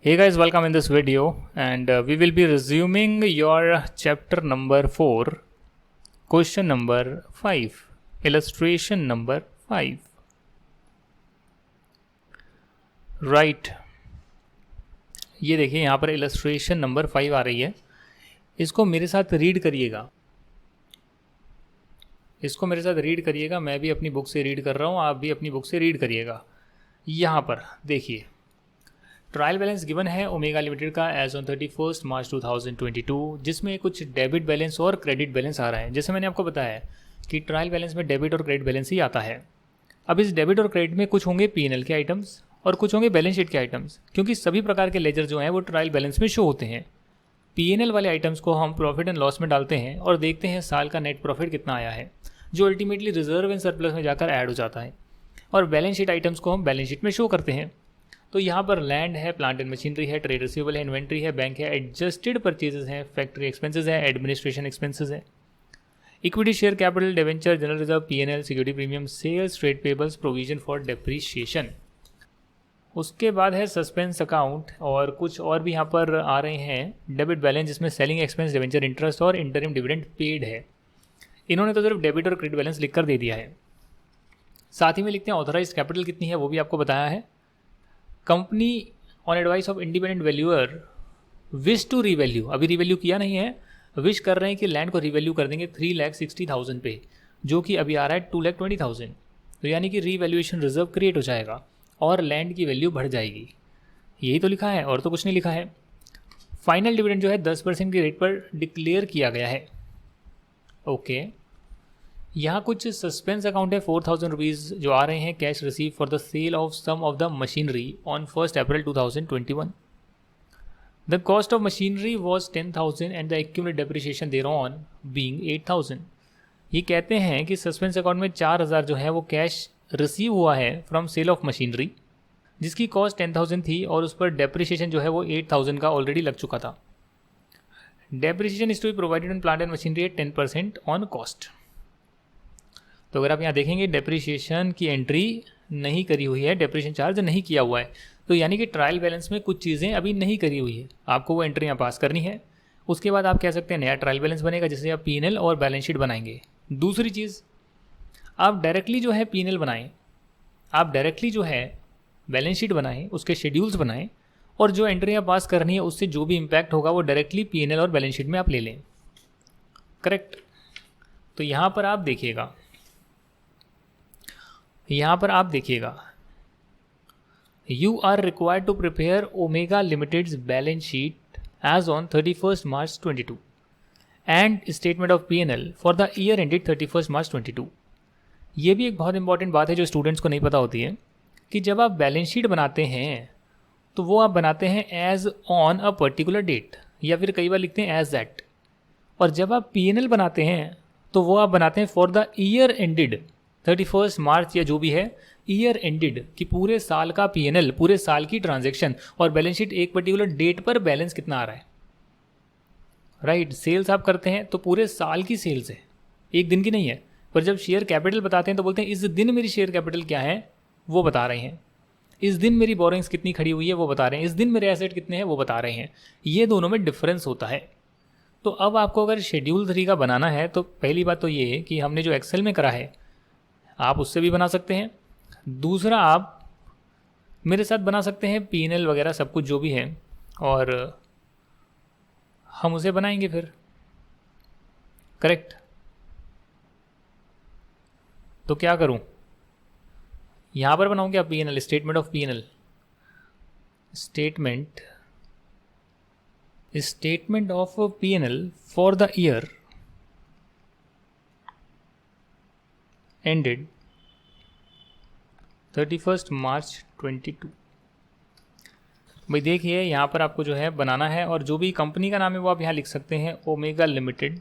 Hey guys, welcome in this video, and we will be resuming your chapter number 4, question number 5, illustration number 5. Right, ये देखिए यहाँ पर illustration number 5 आ रही है. इसको मेरे साथ रीड करिएगा. मैं भी अपनी बुक से रीड कर रहा हूँ, आप भी अपनी बुक से रीड करिएगा. यहाँ पर देखिए, ट्रायल बैलेंस गिवन है ओमेगा लिमिटेड का एज ऑन 31 मार्च 2022, जिसमें कुछ डेबिट बैलेंस और क्रेडिट बैलेंस आ रहा है. जैसे मैंने आपको बताया कि ट्रायल बैलेंस में डेबिट और क्रेडिट बैलेंस ही आता है. अब इस डेबिट और क्रेडिट में कुछ होंगे P&L के आइटम्स और कुछ होंगे बैलेंस शीट के आइटम्स, क्योंकि सभी प्रकार के लेजर जो हैं वो ट्रायल बैलेंस में शो होते हैं. P&L वाले आइटम्स को हम प्रॉफिट एंड लॉस में डालते हैं और देखते हैं साल का नेट प्रॉफिट कितना आया है, जो अल्टीमेटली रिजर्व एंड सरप्लस में जाकर ऐड हो जाता है. और बैलेंस शीट आइटम्स को हम बैलेंस शीट में शो करते हैं. तो यहाँ पर लैंड है, प्लांट एंड मशीनरी है, ट्रेड रिसीवेबल है, इन्वेंट्री है, बैंक है, एडजस्टेड परचेजेस हैं, फैक्ट्री एक्सपेंसेस है, एडमिनिस्ट्रेशन एक्सपेंसेस है, equity share capital, debenture, general reserve, P&L, security premium, sales, trade payables, provision for depreciation. उसके बाद है सस्पेंस अकाउंट और कुछ और भी यहाँ पर आ रहे हैं. डेबिट बैलेंस जिसमें सेलिंग एक्सपेंस, डिवेंचर इंटरेस्ट और इंटरिम डिविडेंड पेड है. इन्होंने तो सिर्फ डेबिट और क्रेडिट बैलेंस लिख कर दे दिया है. साथ ही में लिखते हैं ऑथराइज कैपिटल कितनी है, वो भी आपको बताया है. Company on advice of independent valuer wish to revalue, अभी रीवैल्यू किया नहीं है, विश कर रहे हैं कि लैंड को रीवैल्यू कर देंगे 3,60,000 पे, जो कि अभी आ रहा है 2,20,000. तो यानी कि रीवैल्यूएशन रिजर्व क्रिएट हो जाएगा और लैंड की वैल्यू बढ़ जाएगी. यही तो लिखा है और तो कुछ नहीं लिखा है. फाइनल डिविडेंड जो है 10% की रेट पर डिक्लेयर किया गया है. ओके, यहाँ कुछ सस्पेंस अकाउंट है 4,000 रुपीज़ जो आ रहे हैं cash receive for the sale of some of the machinery on 1 April 2021. The cost of machinery was 10,000 and the accumulated depreciation thereon being 8,000. ये कहते हैं कि सस्पेंस अकाउंट में 4,000 जो है वो कैश रिसीव हुआ है फ्रॉम सेल ऑफ मशीनरी, जिसकी कॉस्ट 10,000 थी और उस पर डेप्रिसिएशन जो है वो 8,000 का ऑलरेडी लग चुका था. Depreciation is to be provided on plant and machinery at 10% on cost. तो अगर आप यहाँ देखेंगे डेप्रिसिएशन की एंट्री नहीं करी हुई है, डेप्रिसिएशन चार्ज नहीं किया हुआ है, तो यानी कि ट्रायल बैलेंस में कुछ चीज़ें अभी नहीं करी हुई है, आपको वो एंट्री यहाँ पास करनी है. उसके बाद आप कह सकते हैं नया ट्रायल बैलेंस बनेगा, जिससे आप P&L और बैलेंस शीट बनाएंगे. दूसरी चीज़, आप डायरेक्टली जो है P&L बनाएं, आप डायरेक्टली जो है बैलेंस शीट बनाएं, उसके शेड्यूल्स बनाएं और जो एंट्रियाँ पास करनी है उससे जो भी इम्पैक्ट होगा वो डायरेक्टली P&L और बैलेंस शीट में आप ले लें. करेक्ट. तो यहाँ पर आप देखिएगा, you are required to prepare Omega limited's balance sheet as on 31 March 22 and statement of P&L for the year ended 31 March 22. ये भी एक बहुत इंपॉर्टेंट बात है जो स्टूडेंट्स को नहीं पता होती है कि जब आप बैलेंस शीट बनाते हैं तो वो आप बनाते हैं as on a particular date, या फिर कई बार लिखते हैं एज दैट. और जब आप P&L बनाते हैं तो वो आप बनाते हैं फॉर द ईयर एंडेड 31 मार्च या जो भी है, ईयर एंडेड कि पूरे साल का P&L, पूरे साल की ट्रांजैक्शन, और बैलेंस शीट एक पर्टिकुलर डेट पर बैलेंस कितना आ रहा है. राइट. सेल्स आप करते हैं तो पूरे साल की सेल्स है, एक दिन की नहीं है. पर जब शेयर कैपिटल बताते हैं तो बोलते हैं इस दिन मेरी शेयर कैपिटल क्या है वो बता रहे हैं, इस दिन मेरी बोरिंग्स कितनी खड़ी हुई है वो बता रहे हैं, इस दिन मेरे एसेट कितने हैं वो बता रहे हैं. ये दोनों में डिफरेंस होता है. तो अब आपको अगर शेड्यूल 3 का बनाना है तो पहली बात तो ये है कि हमने जो एक्सेल में करा है आप उससे भी बना सकते हैं. दूसरा, आप मेरे साथ बना सकते हैं P&L वगैरह सब कुछ जो भी है, और हम उसे बनाएंगे फिर. करेक्ट. तो क्या करूं, यहाँ पर बनाऊं क्या P&L, statement of P&L, statement of P&L for the year ended 31 March 22. भाई देखिए, यहाँ पर आपको जो है बनाना है और जो भी कंपनी का नाम है वो आप यहाँ लिख सकते हैं ओमेगा लिमिटेड.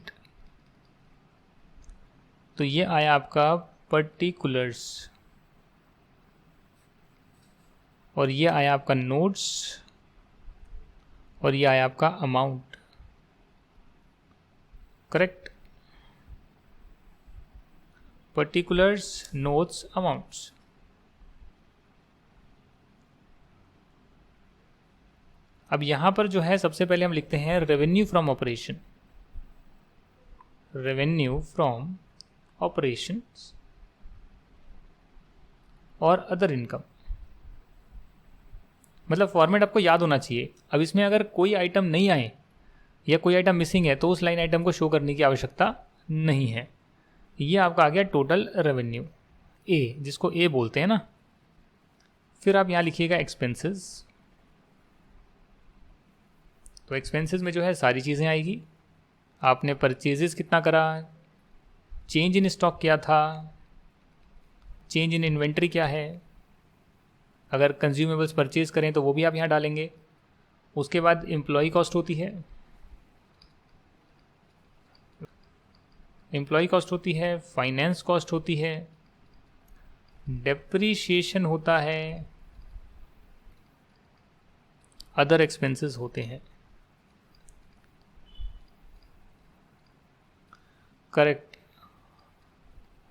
तो ये आया आपका पर्टिकुलर्स और ये आया आपका नोट्स और ये आया आपका amount. Correct. Particulars, notes, amounts. अब यहाँ पर जो है सबसे पहले हम लिखते हैं revenue from operation, revenue from operations और अदर इनकम। मतलब फॉर्मेट आपको याद होना चाहिए। अब इसमें अगर कोई आइटम नहीं आए या कोई आइटम मिसिंग है तो उस लाइन आइटम को शो करने की आवश्यकता नहीं है। ये आपका आ गया टोटल रेवेन्यू ए, जिसको ए बोलते हैं ना। फिर आप यहाँ लिखिएगा एक्सपेंसेस। तो एक्सपेंसेस में जो है सारी चीज़ें आएगी। आपने परचेजेस कितना करा, चेंज इन स्टॉक क्या था, चेंज इन इन्वेंट्री क्या है, अगर कंज्यूमेबल्स परचेज करें तो वो भी आप यहाँ डालेंगे। उसके बाद एम्प्लॉय कॉस्ट होती है, एम्प्लॉय कॉस्ट होती है, फाइनेंस कॉस्ट होती है, डेप्रीशिएशन होता है, अदर एक्सपेंसेस होते हैं। करेक्ट।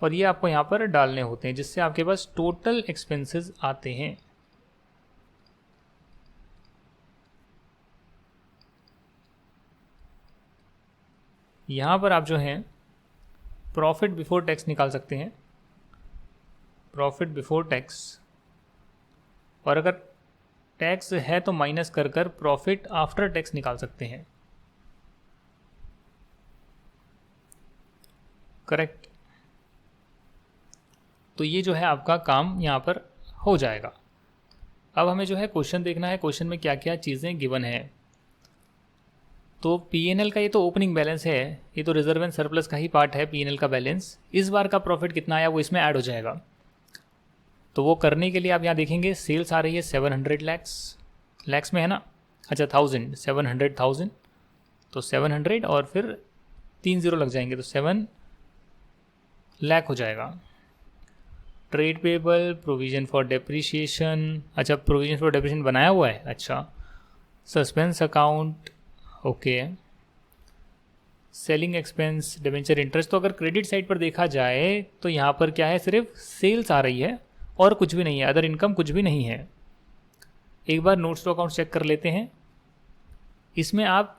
और ये आपको यहाँ पर डालने होते हैं जिससे आपके पास टोटल एक्सपेंसेस आते हैं। यहाँ पर आप जो हैं प्रॉफिट बिफोर टैक्स निकाल सकते हैं, प्रॉफिट बिफोर टैक्स, और अगर टैक्स है तो माइनस कर कर प्रॉफिट आफ्टर टैक्स निकाल सकते हैं। करेक्ट। तो ये जो है आपका काम यहाँ पर हो जाएगा। अब हमें जो है क्वेश्चन देखना है, क्वेश्चन में क्या क्या चीज़ें गिवन है। तो पीएनएल का ये तो ओपनिंग बैलेंस है, ये तो रिजर्व एंड सरप्लस का ही पार्ट है पीएनएल का बैलेंस। इस बार का प्रॉफिट कितना आया वो इसमें ऐड हो जाएगा। तो वो करने के लिए आप यहाँ देखेंगे सेल्स आ रही है 700 लैक्स में है ना, अच्छा 700,000, तो 700 और फिर 3 0 लग जाएंगे तो 7 लाख हो जाएगा। Trade payable, provision for depreciation, अच्छा प्रोविजन फॉर डेप्रीशिएशन बनाया हुआ है, अच्छा। Suspense account, okay. Selling expense, debenture interest. तो अगर क्रेडिट साइड पर देखा जाए तो यहाँ पर क्या है, सिर्फ सेल्स आ रही है और कुछ भी नहीं है, अदर इनकम कुछ भी नहीं है। एक बार नोट्स टू अकाउंट चेक कर लेते हैं। इसमें आप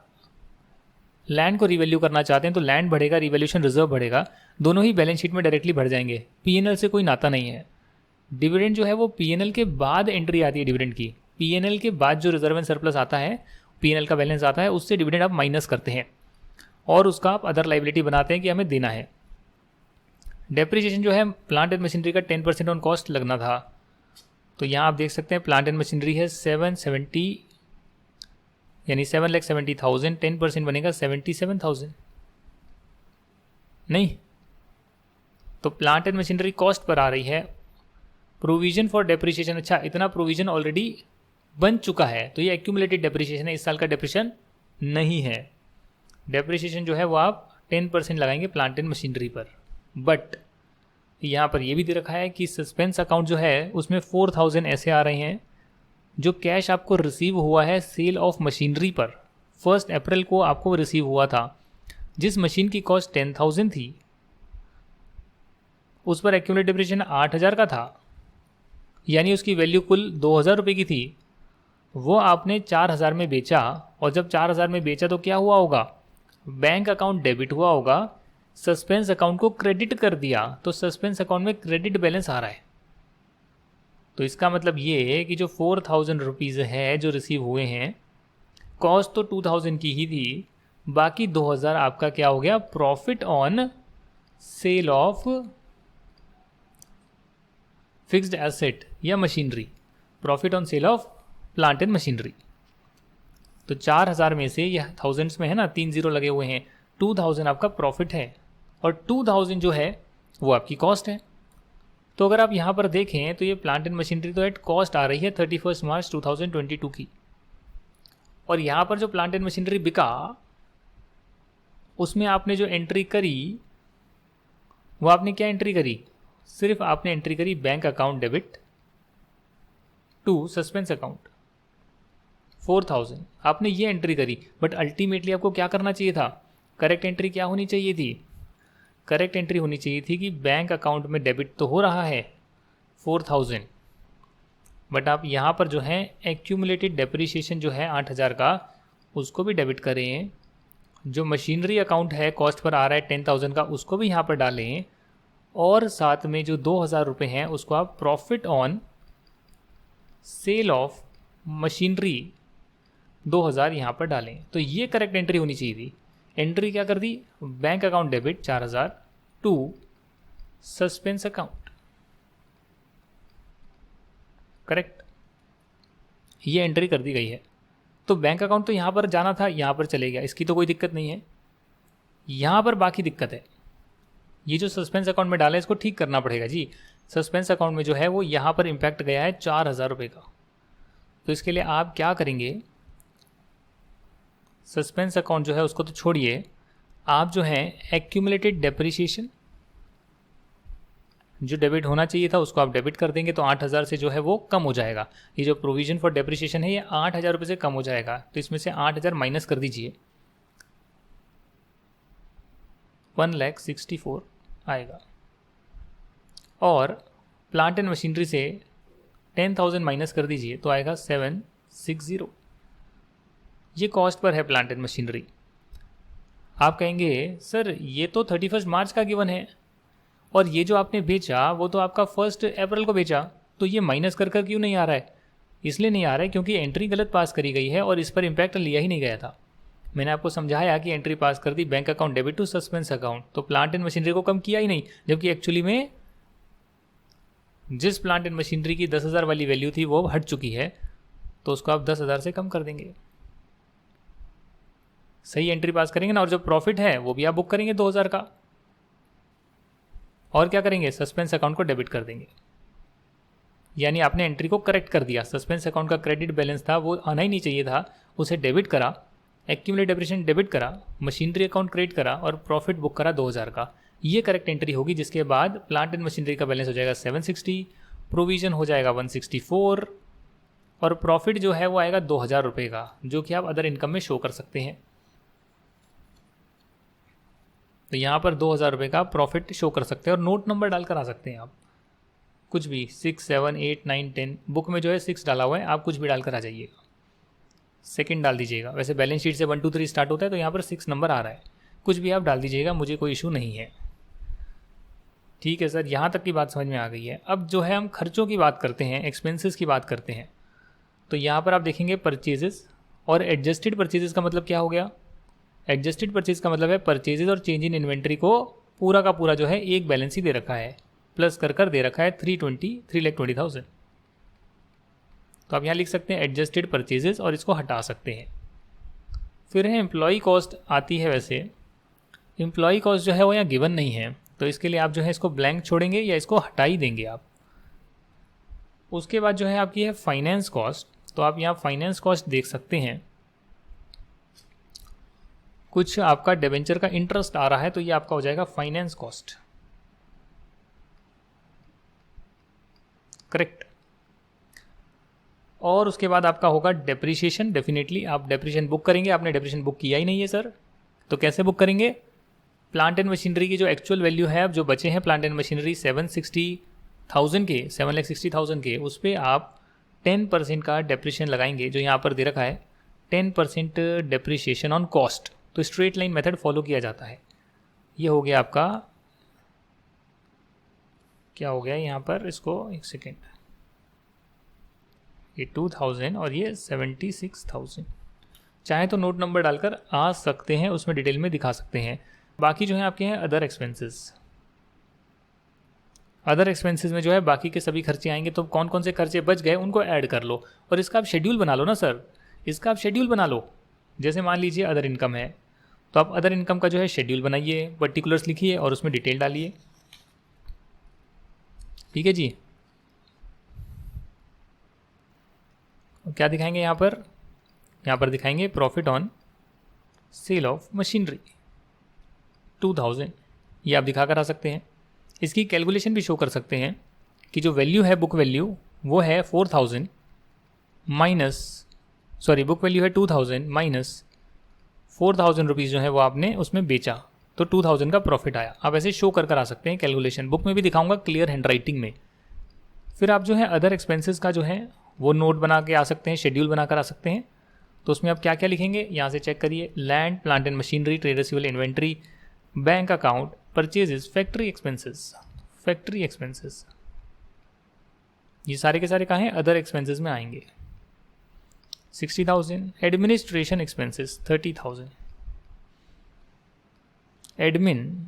लैंड को रिवैल्यू करना चाहते हैं तो लैंड बढ़ेगा, रिवैल्यूएशन रिजर्व बढ़ेगा, दोनों ही बैलेंस शीट में डायरेक्टली बढ़ जाएंगे। पीएनएल से कोई नाता नहीं है। डिविडेंड जो है वो पीएनएल के बाद एंट्री आती है डिविडेंड की। पीएनएल के बाद जो रिजर्व एंड सरप्लस आता है, पीएनएल का बैलेंस आता है, उससे डिविडेंड आप माइनस करते हैं और उसका आप अदर लाइबिलिटी बनाते हैं कि हमें देना है। डेप्रीशिएशन जो है प्लांट एंड मशीनरी का 10% ऑन कॉस्ट लगना था। तो यहाँ आप देख सकते हैं प्लांट एंड मशीनरी है 770 यानी 7,70,000, 10% बनेगा 77,000 नहीं। तो plant and machinery cost per आ रही है। प्रोविजन फॉर डेप्रीशिएशन, अच्छा इतना प्रोविजन ऑलरेडी बन चुका है तो ये एक्यूमुलेटेड डेप्रीशिएशन है, इस साल का डेप्रीशिएशन नहीं है। डेप्रीशिएशन जो है वो आप 10% लगाएंगे प्लांट एंड मशीनरी पर। बट यहाँ पर ये भी दे रखा है कि सस्पेंस अकाउंट जो है उसमें 4,000 ऐसे आ रहे हैं जो कैश आपको रिसीव हुआ है सेल ऑफ मशीनरी पर। 1 अप्रैल को आपको रिसीव हुआ था। जिस मशीन की कॉस्ट 10,000 थी उस पर एक्यूमुलेटेड डेप्रीशिएशन 8,000 का था, यानी उसकी वैल्यू कुल 2,000 रुपये की थी। वो आपने 4,000 में बेचा और जब 4,000 में बेचा तो क्या हुआ होगा, बैंक अकाउंट डेबिट हुआ होगा, सस्पेंस अकाउंट को क्रेडिट कर दिया, तो सस्पेंस अकाउंट में क्रेडिट बैलेंस आ रहा है। तो इसका मतलब ये है कि जो 4,000 रुपीज़ है जो रिसीव हुए हैं, कॉस्ट तो 2,000 की ही थी, बाकी 2,000 आपका क्या हो गया, profit on sale of fixed asset या machinery, profit on sale of plant and machinery. तो 4,000 में से यह थाउजेंड्स में है ना, 3 0 लगे हुए हैं, 2,000 आपका प्रॉफिट है और 2,000 जो है वो आपकी कॉस्ट है। तो अगर आप यहाँ पर देखें तो ये प्लांट एंड मशीनरी तो एट कॉस्ट आ रही है 31 मार्च 2022 की, और यहाँ पर जो प्लांट एंड मशीनरी बिका उसमें आपने जो एंट्री करी वो आपने क्या एंट्री करी, सिर्फ आपने एंट्री करी bank account debit to suspense account 4,000 आपने ये एंट्री करी। बट अल्टीमेटली आपको क्या करना चाहिए था, करेक्ट एंट्री क्या होनी चाहिए थी, करेक्ट एंट्री होनी चाहिए थी कि बैंक अकाउंट में डेबिट तो हो रहा है 4,000, बट आप यहाँ पर जो है एक्यूमुलेटेड डेप्रिसिएशन जो है 8,000 का उसको भी डेबिट करें, जो मशीनरी अकाउंट है कॉस्ट पर आ रहा है 10,000 का उसको भी यहाँ पर डालें, और साथ में जो 2,000 रुपये हैं उसको आप profit on sale of machinery 2,000 यहाँ पर डालें। तो ये करेक्ट एंट्री होनी चाहिए थी। एंट्री क्या कर दी, bank account debit 4,000 to suspense account, correct, ये एंट्री कर दी गई है। तो बैंक अकाउंट तो यहाँ पर जाना था, यहाँ पर चले गया, इसकी तो कोई दिक्कत नहीं है। यहाँ पर बाकी दिक्कत है, ये जो सस्पेंस अकाउंट में डाला है इसको ठीक करना पड़ेगा जी। सस्पेंस अकाउंट में जो है वो यहाँ पर इम्पैक्ट गया है 4,000 रुपये का। तो इसके लिए आप क्या करेंगे, सस्पेंस अकाउंट जो है उसको तो छोड़िए, आप जो है एक्यूमुलेटेड डेप्रिसिएशन जो डेबिट होना चाहिए था उसको आप डेबिट कर देंगे, तो 8,000 से जो है वो कम हो जाएगा। ये जो प्रोविजन फॉर डेप्रिसिएशन है ये 8,000 रुपये से कम हो जाएगा, तो इसमें से 8,000 माइनस कर दीजिए, 1,64,000 आएगा। और प्लांट एंड मशीनरी से 10,000 माइनस कर दीजिए तो आएगा 760। ये कॉस्ट पर है प्लांट एंड मशीनरी। आप कहेंगे सर ये तो 31 मार्च का गिवन है और ये जो आपने बेचा वो तो आपका 1 अप्रैल को बेचा, तो ये माइनस कर क्यों नहीं आ रहा है? इसलिए नहीं आ रहा है क्योंकि एंट्री गलत पास करी गई है और इस पर इम्पैक्ट लिया ही नहीं गया था। मैंने आपको समझाया कि एंट्री पास कर दी bank account debit to suspense account, तो प्लांट एंड मशीनरी को कम किया ही नहीं, जबकि एक्चुअली में जिस प्लांट एंड मशीनरी की 10,000 वाली वैल्यू थी वो हट चुकी है, तो उसको आप 10,000 से कम कर देंगे। सही एंट्री पास करेंगे ना, और जो प्रॉफिट है वो भी आप बुक करेंगे 2,000 का, और क्या करेंगे, सस्पेंस अकाउंट को डेबिट कर देंगे। यानी आपने एंट्री को करेक्ट कर दिया। सस्पेंस अकाउंट का क्रेडिट बैलेंस था वो आना ही नहीं चाहिए था, उसे डेबिट करा, एक्यूमुलेटेड डेप्रिसिएशन डेबिट करा, मशीनरी अकाउंट क्रेडिट करा और प्रॉफिट बुक करा 2,000 का। ये करेक्ट एंट्री होगी, जिसके बाद प्लांट एंड मशीनरी का बैलेंस हो जाएगा 760, प्रोविजन हो जाएगा 164 और प्रॉफिट जो है वो आएगा 2,000 रुपये का, जो कि आप अदर इनकम में शो कर सकते हैं। तो यहाँ पर 2,000 रुपये का प्रॉफिट शो कर सकते हैं और नोट नंबर डालकर आ सकते हैं आप, कुछ भी 6, 7, 8, 9, 10, बुक में जो है 6 डाला हुआ है, आप कुछ भी डालकर आ जाइएगा, सेकंड डाल दीजिएगा। वैसे बैलेंस शीट से 1, 2, 3 स्टार्ट होता है, तो यहाँ पर 6 नंबर आ रहा है, कुछ भी आप डाल दीजिएगा, मुझे कोई इशू नहीं है। ठीक है सर, यहाँ तक की बात समझ में आ गई है। अब जो है हम खर्चों की बात करते हैं, एक्सपेंसेस की बात करते हैं। तो यहाँ पर आप देखेंगे परचेजेस और एडजस्टेड परचेजेस का मतलब क्या हो गया। एडजस्टेड परचेज का मतलब है परचेजेस और चेंज इन इन्वेंट्री को पूरा का पूरा जो है एक बैलेंस ही दे रखा है, प्लस कर दे रखा है 3,20,000। तो आप यहाँ लिख सकते हैं एडजस्टेड परचेजेस और इसको हटा सकते हैं। फिर है एम्प्लॉई कॉस्ट आती है। वैसे एम्प्लॉई कॉस्ट जो है वो यहाँ गिवन नहीं है, तो इसके लिए आप जो है इसको ब्लैंक छोड़ेंगे या इसको हटा ही देंगे आप। उसके बाद जो है आपकी है फाइनेंस कॉस्ट। तो आप यहाँ फाइनेंस कॉस्ट देख सकते हैं, कुछ आपका डिबेंचर का इंटरेस्ट आ रहा है, तो ये आपका हो जाएगा फाइनेंस कॉस्ट, करेक्ट। और उसके बाद आपका होगा डेप्रिसिएशन। डेफिनेटली आप डेप्रिसिएशन बुक करेंगे, आपने डेप्रिसिएशन बुक किया ही नहीं है सर, तो कैसे बुक करेंगे। प्लांट एंड मशीनरी की जो एक्चुअल वैल्यू है, अब जो बचे हैं प्लांट एंड मशीनरी 760,000 के, 7,60,000 के, उस पर आप 10% का डेप्रिसिएशन लगाएंगे, जो यहाँ पर दे रखा है 10% डेप्रिसिएशन ऑन कॉस्ट। तो स्ट्रेट लाइन मेथड फॉलो किया जाता है। ये हो गया आपका, क्या हो गया यहाँ पर, इसको एक सेकेंड, ये 2,000 और ये 76,000। चाहे तो नोट नंबर डालकर आ सकते हैं, उसमें डिटेल में दिखा सकते हैं। बाकी जो है आपके हैं अदर एक्सपेंसेस। अदर एक्सपेंसेस में जो है बाकी के सभी खर्चे आएंगे, तो कौन कौन से खर्चे बच गए उनको ऐड कर लो और इसका आप शेड्यूल बना लो ना सर, इसका आप शेड्यूल बना लो। जैसे मान लीजिए अदर इनकम है, तो आप अदर इनकम का जो है शेड्यूल बनाइए, पर्टिकुलर्स लिखिए और उसमें डिटेल डालिए। ठीक है जी। क्या दिखाएंगे यहाँ पर, यहाँ पर दिखाएंगे profit on sale of machinery 2,000, ये आप दिखा कर आ सकते हैं। इसकी कैलकुलेशन भी शो कर सकते हैं कि जो वैल्यू है बुक वैल्यू वो है 4,000 माइनस, सॉरी बुक वैल्यू है 2,000 माइनस 4,000 रुपीज़ जो है वो आपने उसमें बेचा, तो 2,000 का प्रॉफिट आया। आप ऐसे शो कर आ सकते हैं कैलकुलेशन, बुक में भी दिखाऊंगा क्लियर हैंड राइटिंग में। फिर आप जो है अदर एक्सपेंसेस का जो है वो नोट बना के आ सकते हैं, शेड्यूल बनाकर आ सकते हैं। तो उसमें आप क्या क्या लिखेंगे यहाँ से चेक करिए। Land, plant and machinery, trade receivable, inventory, bank account, purchases, factory expenses, factory expenses, ये सारे के सारे कहाँ हैं? अदर एक्सपेंसेस में आएंगे। 60,000। Administration expenses 30,000। Admin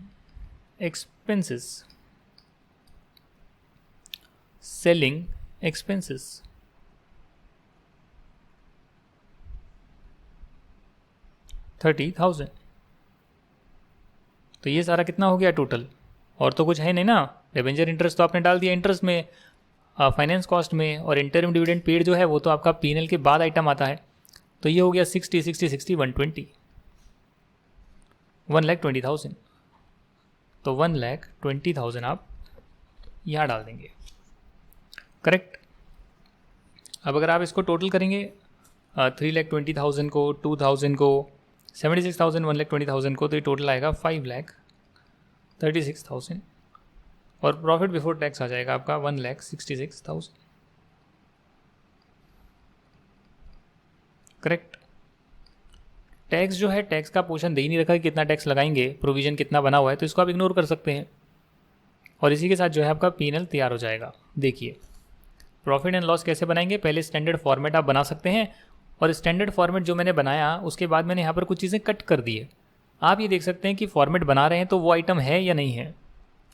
expenses, selling expenses, $30,000। तो ये सारा कितना हो गया टोटल? और तो कुछ है नहीं ना। डिबेंचर इंटरेस्ट तो आपने डाल दिया इंटरेस्ट में, फाइनेंस कॉस्ट में, और इंटरिम डिविडेंड पेड जो है वो तो आपका पीएनएल के बाद आइटम आता है। तो ये हो गया 60, 60, 60, 120, 1,20,000। तो 1,20,000 आप यहाँ डाल देंगे, करेक्ट। अब अगर आप इसको टोटल करेंगे 3,20,000 को, 2,000 को, 76,000, 1,20,000 को, तो ये टोटल आएगा 5,36,000। और प्रॉफिट बिफोर टैक्स आ जाएगा आपका 1,66,000, करेक्ट। टैक्स जो है, टैक्स का पोर्शन दे ही नहीं रखा कि कितना टैक्स लगाएंगे, प्रोविजन कितना बना हुआ है, तो इसको आप इग्नोर कर सकते हैं। और इसी के साथ जो है आपका पीएनएल तैयार हो जाएगा। देखिए प्रॉफिट एंड लॉस कैसे बनाएंगे। पहले स्टैंडर्ड फॉर्मेट आप बना सकते हैं, और स्टैंडर्ड फॉर्मेट जो मैंने बनाया उसके बाद मैंने यहाँ पर कुछ चीज़ें कट कर दी है। आप ये देख सकते हैं कि फॉर्मेट बना रहे हैं तो वो आइटम है या नहीं है।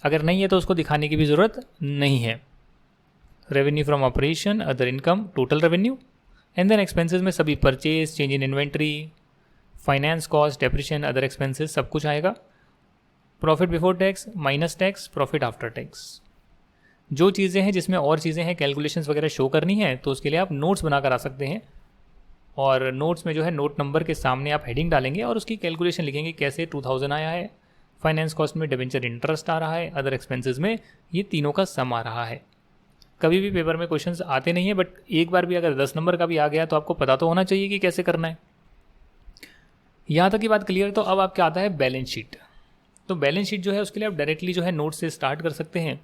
अगर नहीं है तो उसको दिखाने की भी ज़रूरत नहीं है। Revenue from operation, other income, total revenue, and then expenses में सभी purchase, change in inventory, finance cost, depreciation, other expenses, सब कुछ आएगा। Profit before tax minus tax, profit after tax. जो चीज़ें हैं जिसमें और चीज़ें हैं, कैलकुलेशंस वगैरह शो करनी है, तो उसके लिए आप नोट्स बनाकर आ सकते हैं। और नोट्स में जो है नोट नंबर के सामने आप हेडिंग डालेंगे और उसकी कैलकुलेशन लिखेंगे, कैसे 2,000 आया है, फाइनेंस कॉस्ट में डिबेंचर इंटरेस्ट आ रहा है, अदर एक्सपेंसेस में ये तीनों का सम आ रहा है। कभी भी पेपर में क्वेश्चंस आते नहीं है, बट एक बार भी अगर 10 नंबर का भी आ गया तो आपको पता तो होना चाहिए कि कैसे करना है। यहाँ तक की बात क्लियर। तो अब आपका आता है बैलेंस शीट। तो बैलेंस शीट जो है उसके लिए आप डायरेक्टली जो है नोट से स्टार्ट कर सकते हैं।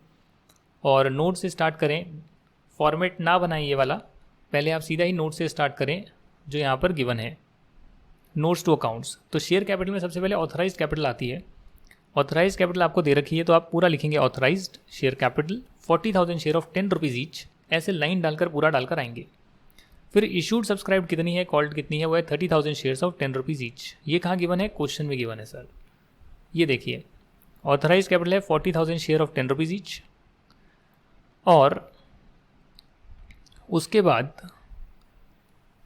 और नोट से स्टार्ट करें, फॉर्मेट ना बनाएं ये वाला, पहले आप सीधा ही नोट से स्टार्ट करें जो यहाँ पर गिवन है, नोट्स टू अकाउंट्स। तो शेयर कैपिटल में सबसे पहले ऑथराइज्ड कैपिटल आती है। ऑथराइज्ड कैपिटल आपको दे रखी है तो आप पूरा लिखेंगे authorised share capital 40,000 share of 10 rupees each, ऐसे लाइन डालकर पूरा डालकर आएंगे। फिर इशूड सब्सक्राइब कितनी है, कॉल्ड कितनी है, वो है 30,000 शेयर्स ऑफ 10 रुपीज़ ईच। ये कहाँ गिवन है? क्वेश्चन में गिवन है सर। ये देखिए ऑथराइज्ड कैपिटल है 40,000 शेयर ऑफ 10 रुपीज़ ईच। और उसके बाद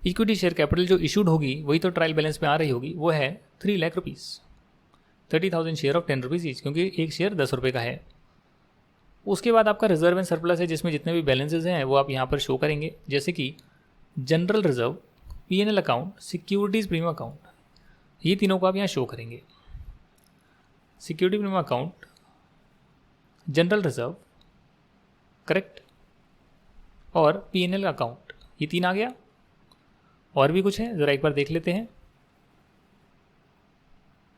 इक्विटी शेयर कैपिटल जो इशूड होगी वही तो ट्रायल बैलेंस में आ रही होगी, वो है 3 lakh rupees, 30,000 share of 10 rupees each, क्योंकि एक शेयर 10 रुपये का है। उसके बाद आपका रिजर्व एंड सरप्लस है, जिसमें जितने भी बैलेंसेज हैं वो आप यहाँ पर शो करेंगे, जैसे कि general reserve, PNL account, securities premium account, ये तीनों को आप यहाँ शो करेंगे। Security premium account, general reserve, correct, और पीएनएल अकाउंट, ये 3 आ गया। और भी कुछ है ज़रा एक बार देख लेते हैं।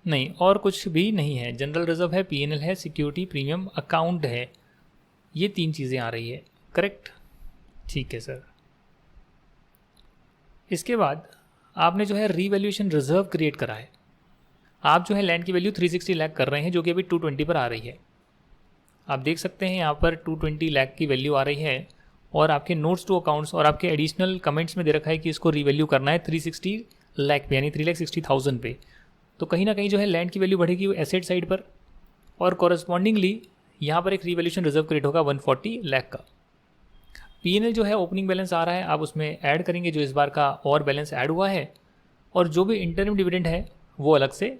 नहीं, और कुछ भी नहीं है। जनरल रिजर्व है, पीएनएल है, सिक्योरिटी प्रीमियम अकाउंट है, ये 3 चीज़ें आ रही है, करेक्ट। ठीक है सर। इसके बाद आपने जो है रीवैल्यूएशन रिजर्व क्रिएट करा है। आप जो है लैंड की वैल्यू 360 लाख कर रहे हैं, जो कि अभी 220 पर आ रही है। आप देख सकते हैं यहाँ पर 220 लाख की वैल्यू आ रही है, और आपके नोट्स टू अकाउंट्स और आपके एडिशनल कमेंट्स में दे रखा है कि इसको रीवैल्यू करना है 360 लाख पे, यानी 3,60,000 पे। तो कहीं ना कहीं जो है लैंड की वैल्यू बढ़ेगी एसेट साइड पर, और कॉरस्पॉन्डिंगली यहाँ पर एक रीवैल्यूएशन रिजर्व क्रिएट होगा 140 लाख का। पीएनएल जो है ओपनिंग बैलेंस आ रहा है, आप उसमें ऐड करेंगे जो इस बार का और बैलेंस ऐड हुआ है, और जो भी इंटरिम डिविडेंड है वो अलग से,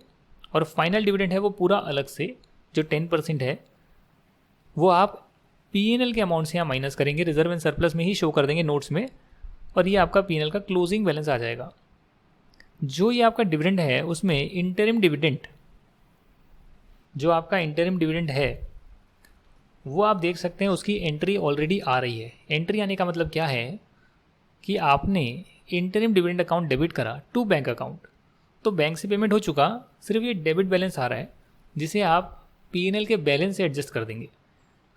और फाइनल डिविडेंड है वो पूरा अलग से, जो 10% है वो आप पीएनएल के अमाउंट से यहाँ माइनस करेंगे, रिजर्व एंड सरप्लस में ही शो कर देंगे नोट्स में, और ये आपका पीएनएल का क्लोजिंग बैलेंस आ जाएगा। जो ये आपका डिविडेंड है उसमें इंटरिम डिविडेंड, जो आपका इंटरिम डिविडेंड है वो आप देख सकते हैं उसकी एंट्री ऑलरेडी आ रही है। एंट्री आने का मतलब क्या है कि आपने इंटरिम डिविडेंड अकाउंट डेबिट करा टू बैंक अकाउंट, तो बैंक से पेमेंट हो चुका, सिर्फ ये डेबिट बैलेंस आ रहा है जिसे आप पीएनएल के बैलेंस से एडजस्ट कर देंगे।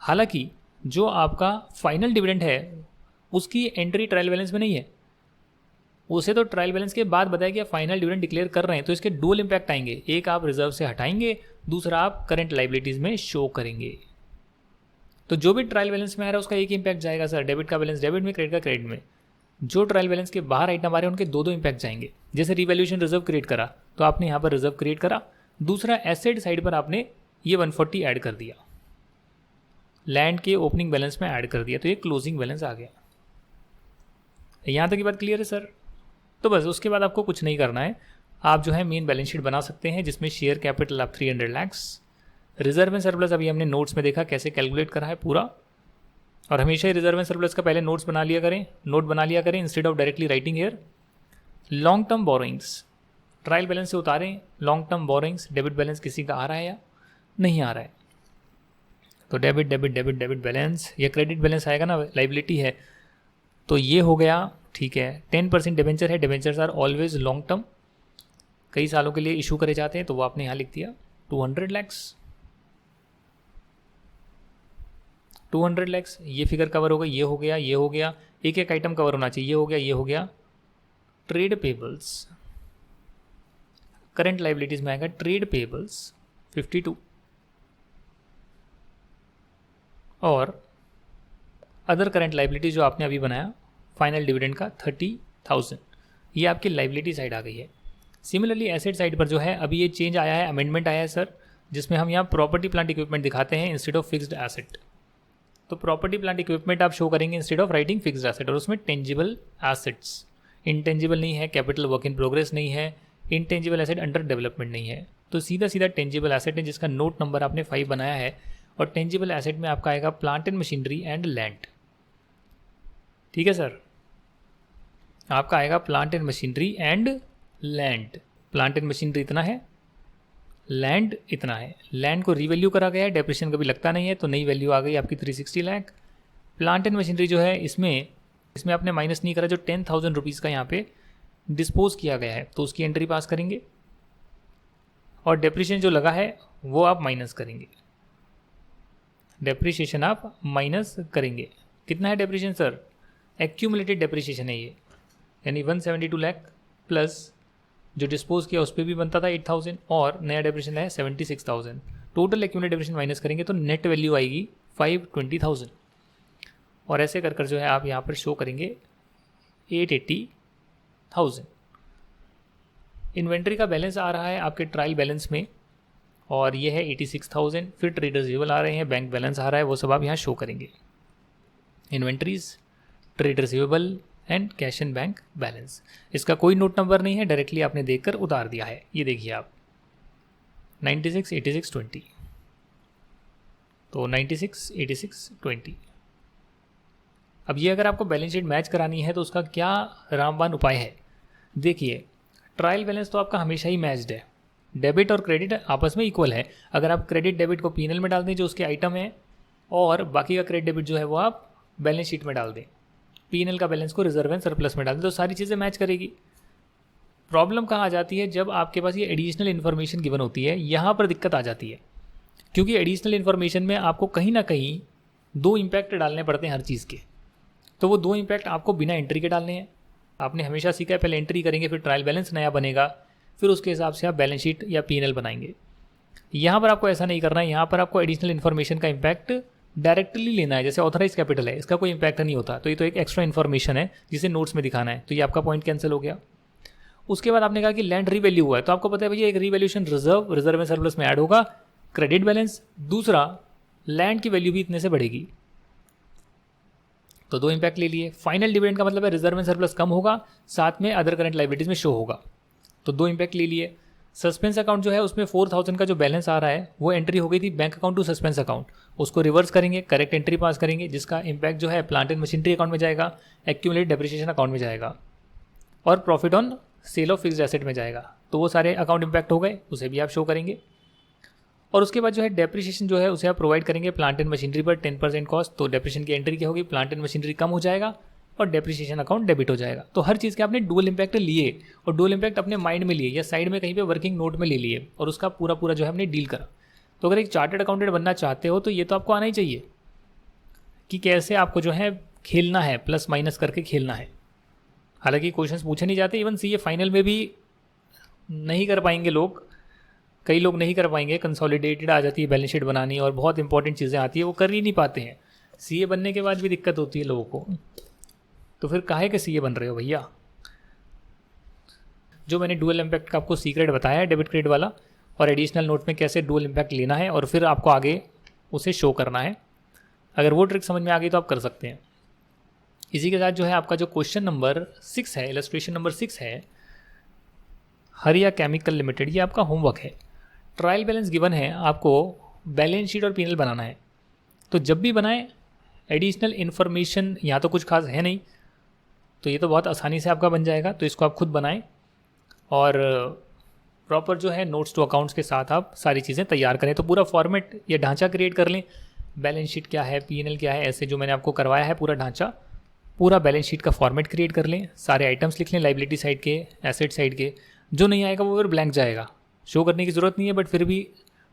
हालांकि जो आपका फाइनल डिविडेंड है उसकी एंट्री ट्रायल बैलेंस में नहीं है, उसे तो ट्रायल बैलेंस के बाद बताया कि आप फाइनल डिविडेंड डिक्लेयर कर रहे हैं, तो इसके डुअल इम्पैक्ट आएंगे, एक आप रिजर्व से हटाएंगे, दूसरा आप करंट लाइबिलिटीज़ में शो करेंगे। तो जो भी ट्रायल बैलेंस में आ रहा है उसका एक ही इम्पैक्ट जाएगा सर, डेबिट का बैलेंस डेबिट में, क्रेडिट का क्रेडिट में। जो ट्रायल बैलेंस के बाहर आइटम आ रहे हैं उनके दो इम्पैक्ट जाएंगे। जैसे रिवैल्यूएशन रिजर्व क्रिएट करा तो आपने यहाँ पर रिजर्व क्रिएट करा, दूसरा एसेट साइड पर आपने ये 140 ऐड कर दिया, लैंड के ओपनिंग बैलेंस में ऐड कर दिया, तो ये क्लोजिंग बैलेंस आ गया। यहाँ तक की बात क्लियर है सर? तो बस उसके बाद आपको कुछ नहीं करना है, आप जो है मेन बैलेंस शीट बना सकते हैं जिसमें शेयर कैपिटल आप 300 लाख्स, रिजर्व एंड सरप्लस अभी हमने नोट्स में देखा कैसे कैलकुलेट करा है पूरा। और हमेशा ही रिजर्व एंड सरप्लस का पहले नोट्स बना लिया करें, नोट बना लिया करें instead of directly writing here. Long term borrowings trial balance से उतारें, long term borrowings debit balance किसी का आ रहा है या नहीं आ रहा है, तो debit debit debit debit balance, या क्रेडिट बैलेंस आएगा ना, लाइबिलिटी है, तो ये हो गया। ठीक है, 10% डिबेंचर है, debentures are always long term, कई सालों के लिए इशू करे जाते हैं, तो वो आपने यहाँ लिख दिया 200 लैक्स, 200 लैक्स, ये फिगर कवर हो गई, ये हो गया, ये हो गया, एक एक आइटम कवर होना चाहिए, ये हो गया, ये हो गया। ट्रेड पेबल्स, करंट लाइबिलिटीज में आएगा ट्रेड पेबल्स 52 और अदर करंट लाइबिलिटी जो आपने अभी बनाया फाइनल डिविडेंड का 30,000, ये आपकी लाइबिलिटी साइड आ गई है। सिमिलरली एसेट साइड पर जो है अभी ये चेंज आया है, अमेंडमेंट आया है सर, जिसमें हम यहाँ प्रॉपर्टी प्लांट इक्विपमेंट दिखाते हैं इंस्टेड ऑफ फिक्स्ड एसेट। तो प्रॉपर्टी प्लांट इक्विपमेंट आप शो करेंगे instead of writing fixed asset, और उसमें टेंजिबल एसेट्स, इंटेंजिबल नहीं है, कैपिटल वर्क इन प्रोग्रेस नहीं है, इंटेंजिबल एसेट अंडर डेवलपमेंट नहीं है, तो सीधा सीधा टेंजिबल एसेट है जिसका नोट नंबर आपने 5 बनाया है। और टेंजिबल एसेट में आपका आएगा plant and machinery and land. ठीक है सर, आपका आएगा plant and machinery and land. Plant and machinery इतना है, लैंड इतना है, लैंड को रीवैल्यू करा गया है, डेप्रिसिएशन कभी लगता नहीं है, तो नई वैल्यू आ गई आपकी 360 लाख। प्लांट एंड मशीनरी जो है इसमें आपने माइनस नहीं करा, जो 10,000 रुपीज़ का यहाँ पे डिस्पोज किया गया है, तो उसकी एंट्री पास करेंगे, और डेप्रिसिएशन जो लगा है वो आप माइनस करेंगे, डेप्रिसिएशन आप माइनस करेंगे। कितना है डेप्रिसिएशन सर? एक्यूमुलेटेड डेप्रिसिएशन है ये, यानी 172 लाख प्लस जो डिस्पोज किया उस पर भी बनता था 8,000 और नया डेप्रिसिएशन है 76,000, टोटल एक्यूमुलेटेड डेप्रिसिएशन माइनस करेंगे तो नेट वैल्यू आएगी 520,000। और ऐसे कर कर जो है आप यहाँ पर शो करेंगे 880,000। इन्वेंट्री का बैलेंस आ रहा है आपके ट्रायल बैलेंस में, और ये है 86,000। फिर ट्रेड रिसीवेबल आ रहे हैं, बैंक बैलेंस आ रहा है, वो सब आप यहाँ शो करेंगे। Inventories, trade receivable and cash and bank balance, इसका कोई नोट नंबर नहीं है, डायरेक्टली आपने देखकर उतार दिया है। ये देखिए आप 96, 86, 20, तो 96, 86, 20। अब ये अगर आपको बैलेंस शीट मैच करानी है तो उसका क्या रामबाण उपाय है? देखिए, ट्रायल बैलेंस तो आपका हमेशा ही मैच्ड है, डेबिट और क्रेडिट आपस में इक्वल है। अगर आप क्रेडिट डेबिट को पीएनएल में डाल दें जो उसके आइटम है, और बाकी का क्रेडिट डेबिट जो है वो आप बैलेंस शीट में डाल दें, पीएनएल का बैलेंस को रिजर्व एंड सरप्लस में डाल दें, तो सारी चीज़ें मैच करेगी। प्रॉब्लम कहाँ आ जाती है? जब आपके पास ये एडिशनल इन्फॉर्मेशन गिवन होती है, यहाँ पर दिक्कत आ जाती है, क्योंकि एडिशनल इन्फॉर्मेशन में आपको कहीं ना कहीं 2 इम्पैक्ट डालने पड़ते हैं हर चीज़ के, तो वो 2 इम्पैक्ट आपको बिना एंट्री के डालने हैं। आपने हमेशा सीखा है पहले एंट्री करेंगे, फिर ट्रायल बैलेंस नया बनेगा, फिर उसके हिसाब से आप बैलेंस शीट या पीएनएल बनाएंगे। यहाँ पर आपको ऐसा नहीं करना है, यहाँ पर आपको एडिशनल इन्फॉर्मेशन का इम्पैक्ट डायरेक्टली लेना है। जैसे ऑथराइज कैपिटल है, इसका कोई इंपैक्ट नहीं होता, तो ये तो एक एक्स्ट्रा इन्फॉर्मेशन है जिसे नोट्स में दिखाना है, तो ये आपका पॉइंट कैंसिल हो गया। उसके बाद आपने कहा कि लैंड रीवैल्यू हुआ है, तो आपको पता है भैया एक रीवैल्यूएशन रिजर्व एंड सरप्लस में ऐड होगा, क्रेडिट बैलेंस, दूसरा लैंड की वैल्यू भी इतने से बढ़ेगी, तो 2 इम्पैक्ट ले लिए। फाइनल डिविडेंड का मतलब है रिजर्व एंड सरप्लस कम होगा, साथ में अदर करंट लायबिलिटीज में शो होगा, तो 2 इम्पैक्ट ले लिए। सस्पेंस अकाउंट जो है उसमें 4,000 का जो बैलेंस आ रहा है वो एंट्री हो गई थी bank account to suspense account, उसको रिवर्स करेंगे, करेक्ट एंट्री पास करेंगे, जिसका इम्पैक्ट जो है प्लांट एंड मशीनरी अकाउंट में जाएगा, एक्यूमुलेटेड डेप्रिसिएशन अकाउंट में जाएगा, और profit on sale of fixed asset में जाएगा। तो वो सारे अकाउंट इम्पैक्ट हो गए, उसे भी आप शो करेंगे। और उसके बाद जो है डेप्रिसिएशन जो है उसे आप प्रोवाइड करेंगे प्लांट एंड मशीनरी पर 10% कॉस्ट, तो डेप्रिसिएशन की एंट्री क्या होगी, प्लांट एंड मशीनरी कम हो जाएगा और डेप्रिसिएशन अकाउंट डेबिट हो जाएगा। तो हर चीज़ के आपने डुअल इम्पैक्ट लिए, और डुअल इम्पैक्ट अपने माइंड में लिए या साइड में कहीं पे वर्किंग नोट में ले लिए, और उसका पूरा जो है हमने डील करा। तो अगर एक चार्टर्ड अकाउंटेंट बनना चाहते हो तो ये तो आपको आना ही चाहिए कि कैसे आपको जो है खेलना है, प्लस माइनस करके खेलना है। हालांकि क्वेश्चंस पूछे नहीं जाते, इवन सीए फाइनल में भी नहीं कर पाएंगे लोग, कई लोग नहीं कर पाएंगे। कंसोलिडेटेड आ जाती है बैलेंस शीट बनानी और बहुत इंपॉर्टेंट चीज़ें आती है, वो कर ही नहीं पाते हैं। सीए बनने के बाद भी दिक्कत होती है लोगों को, तो फिर काहे के सीए बन रहे हो भैया। जो मैंने डुअल इम्पैक्ट का आपको सीक्रेट बताया है डेबिट क्रेडिट वाला, और एडिशनल नोट में कैसे डुअल इम्पैक्ट लेना है और फिर आपको आगे उसे शो करना है, अगर वो ट्रिक समझ में आ गई तो आप कर सकते हैं। इसी के साथ जो है आपका जो क्वेश्चन नंबर 6 है, इलस्ट्रेशन नंबर 6 है, हरिया केमिकल लिमिटेड, ये आपका होमवर्क है। ट्रायल बैलेंस गिवन है, आपको बैलेंस शीट और पीएनएल बनाना है। तो जब भी बनाएं एडिशनल इन्फॉर्मेशन, यहाँ तो कुछ खास है नहीं, तो ये तो बहुत आसानी से आपका बन जाएगा। तो इसको आप खुद बनाएं और प्रॉपर जो है नोट्स टू अकाउंट्स के साथ आप सारी चीज़ें तैयार करें। तो पूरा फॉर्मेट या ढांचा क्रिएट कर लें, बैलेंस शीट क्या है, पीएनएल क्या है, ऐसे जो मैंने आपको करवाया है पूरा ढांचा, पूरा बैलेंस शीट का फॉर्मेट क्रिएट कर लें, सारे आइटम्स लिख लें, लाइबिलिटी साइड के, एसेट साइड के। जो नहीं आएगा वो फिर ब्लैंक जाएगा, शो करने की ज़रूरत नहीं है, बट फिर भी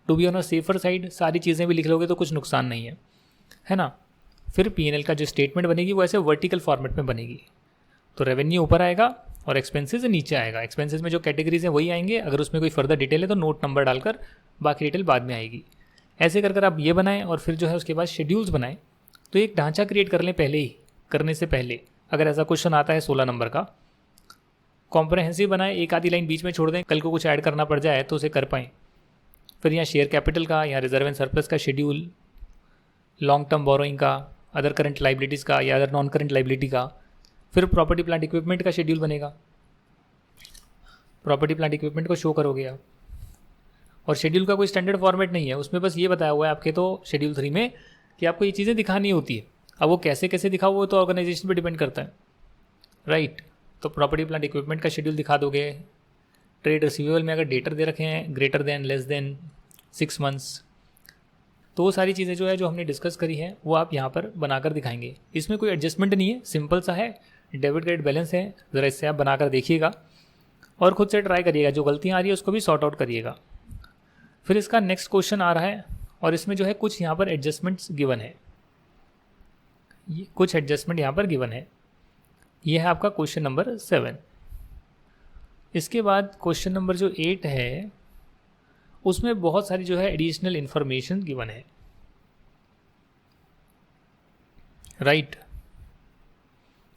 to be on a safer side सारी चीज़ें भी लिख लोगे तो कुछ नुकसान नहीं है ना। फिर पीएनएल का जो स्टेटमेंट बनेगी वो ऐसे वर्टिकल फॉर्मेट में बनेगी। तो रेवेन्यू ऊपर आएगा और एक्सपेंसेस नीचे आएगा। एक्सपेंसेस में जो कैटेगरीज हैं वही आएंगे, अगर उसमें कोई फर्दर डिटेल है तो नोट नंबर डालकर बाकी डिटेल बाद में आएगी। ऐसे कर आप ये बनाएं और फिर जो है उसके बाद शेड्यूल्स बनाएं। तो एक ढांचा क्रिएट कर लें पहले ही, करने से पहले। अगर ऐसा क्वेश्चन आता है 16 नंबर का, कॉम्प्रहेंसिव बनाएं, एक आधी लाइन बीच में छोड़ दें, कल को कुछ ऐड करना पड़ जाए तो उसे कर पाएँ। फिर यहाँ शेयर कैपिटल का, यहाँ रिजर्व एंड सरप्लस का शेड्यूल, लॉन्ग टर्म बोरोइंग का, अदर करंट लाइबिलिटीज़ का या अदर नॉन करंट लाइबिलिटी का। फिर प्रॉपर्टी प्लांट इक्विपमेंट का शेड्यूल बनेगा, प्रॉपर्टी प्लांट इक्विपमेंट को शो करोगे आप। और शेड्यूल का कोई स्टैंडर्ड फॉर्मेट नहीं है, उसमें बस ये बताया हुआ है आपके तो शेड्यूल 3 में कि आपको ये चीज़ें दिखानी होती है। अब वो कैसे कैसे दिखाओ वो तो ऑर्गेनाइजेशन पे डिपेंड करता है, राइट। तो प्रॉपर्टी प्लांट इक्विपमेंट का शेड्यूल दिखा दोगे। ट्रेड रिसीवेबल में अगर डेटर दे रखे हैं greater than less than 6 months, तो वो सारी चीज़ें जो है जो हमने डिस्कस करी है वो आप यहाँ पर बनाकर दिखाएंगे। इसमें कोई एडजस्टमेंट नहीं है, सिंपल सा है, डेबिट क्रेडिट बैलेंस है। ज़रा इससे आप बनाकर देखिएगा और ख़ुद से ट्राई करिएगा, जो गलतियाँ आ रही है उसको भी सॉर्ट आउट करिएगा। फिर इसका नेक्स्ट क्वेश्चन आ रहा है और इसमें जो है कुछ यहाँ पर एडजस्टमेंट्स गिवन है, ये कुछ एडजस्टमेंट यहाँ पर गिवन है। ये है आपका क्वेश्चन नंबर 7। इसके बाद क्वेश्चन नंबर जो 8 है उसमें बहुत सारी जो है एडिशनल इन्फॉर्मेशन गिवन है, राइट।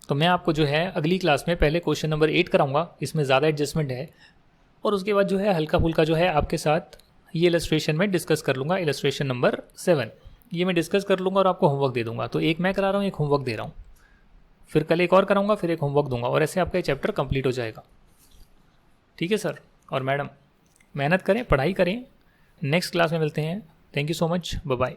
तो मैं आपको जो है अगली क्लास में पहले क्वेश्चन नंबर 8 कराऊंगा, इसमें ज़्यादा एडजस्टमेंट है, और उसके बाद जो है हल्का फुल्का जो है आपके साथ ये इलस्ट्रेशन में डिस्कस कर लूँगा। इलस्ट्रेशन नंबर 7 ये मैं डिस्कस कर लूँगा और आपको होमवर्क दे दूँगा। तो एक मैं करा रहा हूँ, एक होमवर्क दे रहा हूँ, फिर कल एक और कराऊँगा, फिर एक होमवर्क दूंगा, और ऐसे आपका ये चैप्टर कंप्लीट हो जाएगा। ठीक है सर और मैडम, मेहनत करें, पढ़ाई करें। नेक्स्ट क्लास में मिलते हैं। Thank you so much, bye bye.